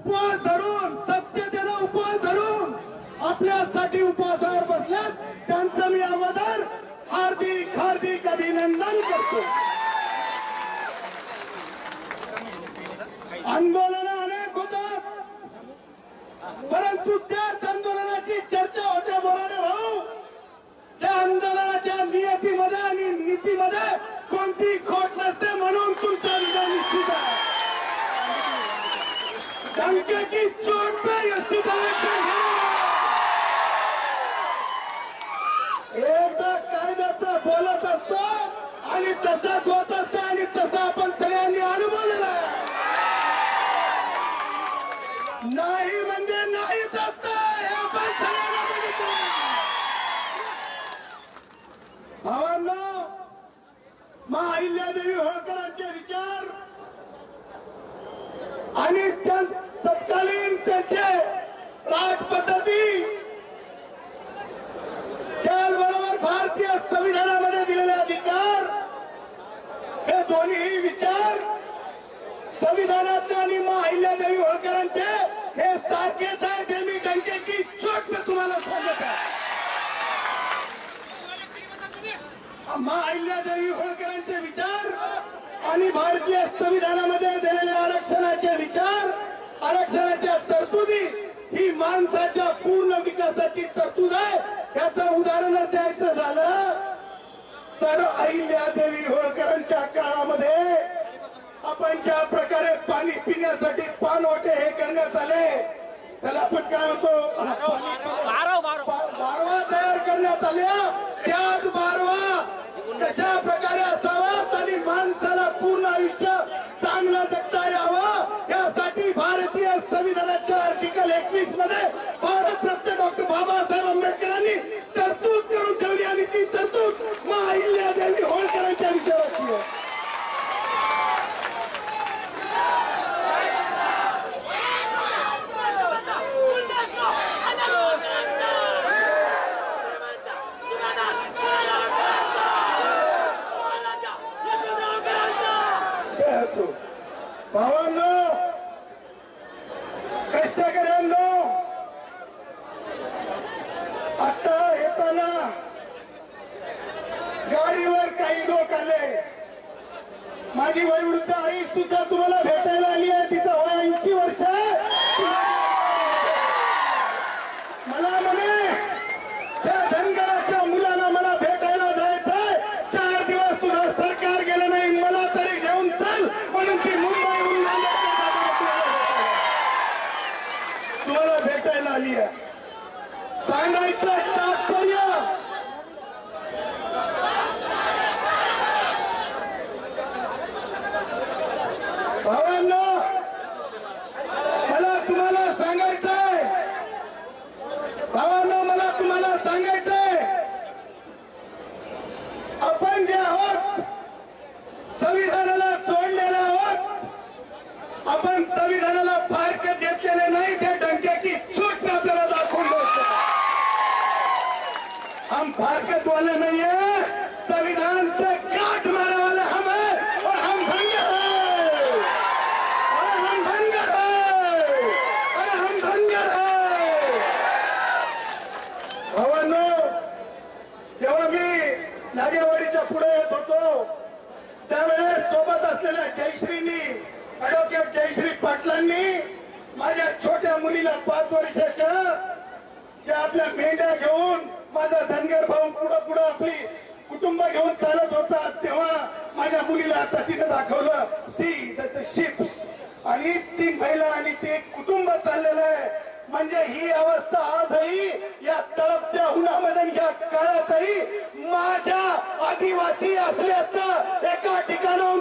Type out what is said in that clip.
उपवास धरून, सत्यतेला उपवास धरून आपल्यासाठी उपवासावर बसल्यात, त्यांचं मी अगोदर हार्दिक हार्दिक अभिनंदन करतो. आंदोलन अनेक होतात, परंतु त्याच आंदोलनाची चर्चा होते. बोराडे भाऊ, त्या आंदोलनाच्या नियतीमध्ये आणि नीतीमध्ये कोणती खोट नसते, म्हणून तुमचा विजय निश्चित आहे. डंके की चोट पे निश्चित एकदा कायद्याचं बोलत असतो आणि तसाच होत असतं, आणि तसं आपण सगळ्यांनी अनुभवलेलं आहे. नाही म्हणजे नाहीच असतं, हे आपण सगळ्यांना बघितलं. भावांनो, अहिल्यादेवी होळकरांचे विचार आणि तत्कालीन त्यांचे राजपद्धती, त्याचबरोबर भारतीय संविधानामध्ये दिलेले अधिकार, हे दोन्ही विचार संविधानातले आणि अहिल्यादेवी होळकरांचे हे सारखेच आहे. ते मी डंकेची चोट पे तुम्हाला सांगत आहे. अहिल्यादेवी होळकरांचे विचार आणि भारतीय संविधानामध्ये दिलेले आरक्षणाचे विचार, आरक्षणाच्या तरतुदी ही माणसाच्या पूर्ण विकासाची तरतूद आहे. याचं उदाहरण द्यायचं झालं तर अहिल्यादेवी होळकरांच्या काळामध्ये आपण ज्या प्रकारे पाणी पिण्यासाठी पाणवठे हे करण्यात आले, त्याला आपण काय म्हणतो, बारवा तयार करण्यात आल्या. त्याच बारवा कशा प्रकारे असावा आणि माणसाला पूर्ण आयुष्य चांगलं जगता यावं, यासाठी भारतीय संविधानाच्या आर्टिकल 21 मध्ये भारतरत्न डॉक्टर बाबासाहेब आंबेडकरांनी तरतूद करून ठेवली, आणि ती तरतूद अहिल्यादेवी होळकरांच्या विचाराची आहे. भावांनो, कष्टकऱ्यांनो, आता येताना गाडीवर काही लोक आले. माझी वयोवृद्ध आई सुद्धा तुम्हाला भेटायला आली आहे. तिचं वय 80 वर्ष आहे. मला म्हणे, त्या धनगराच्या मुलाला मला भेटायला जायचंय. 4 दिवस तुझं सरकार गेलं नाही, मला तरी घेऊन चल, म्हणून ती मुंबईहून तुम्हाला भेटायला आली आहे. सांगायचं तात्पर्य, भावांनो, मला तुम्हाला सांगायचंय, भावांनो, मला तुम्हाला सांगायचंय, आपण जे आहोत संविधानाला जोडलेले आहोत. आपण संविधानाला फारकत घेतलेले नाही. ते डंक्याची चूट में आपल्याला दाखवून द्यायचं. हम फारकत वाले नहीं है, संविधान से काट मारने वाले हम हैं, और हम धनगर हैं, और हम धनगर हैं, और हम धनगर हैं. भावांनो, जेव्हा मी नागेवाडीच्या पुढे येत होतो, त्यावेळेस सोबत असलेल्या जयश्रीनी, ऍडव्होकेट जयश्री पाटलांनी माझ्या छोट्या मुलीला 5 वर्षाच्या, ज्या आपल्या मेंढ्या घेऊन माझा धनगर भाऊ पुढं आपली कुटुंब घेऊन चालत होता, तेव्हा माझ्या मुलीला आता तिने दाखवलं सी द शिप्स, आणि ती महिला आणि ते कुटुंब चाललेलं आहे. म्हणजे ही अवस्था आजही या तळपत्या उन्हामध्ये, या काळातही माझ्या आदिवासी असल्याचं एका ठिकाणाहून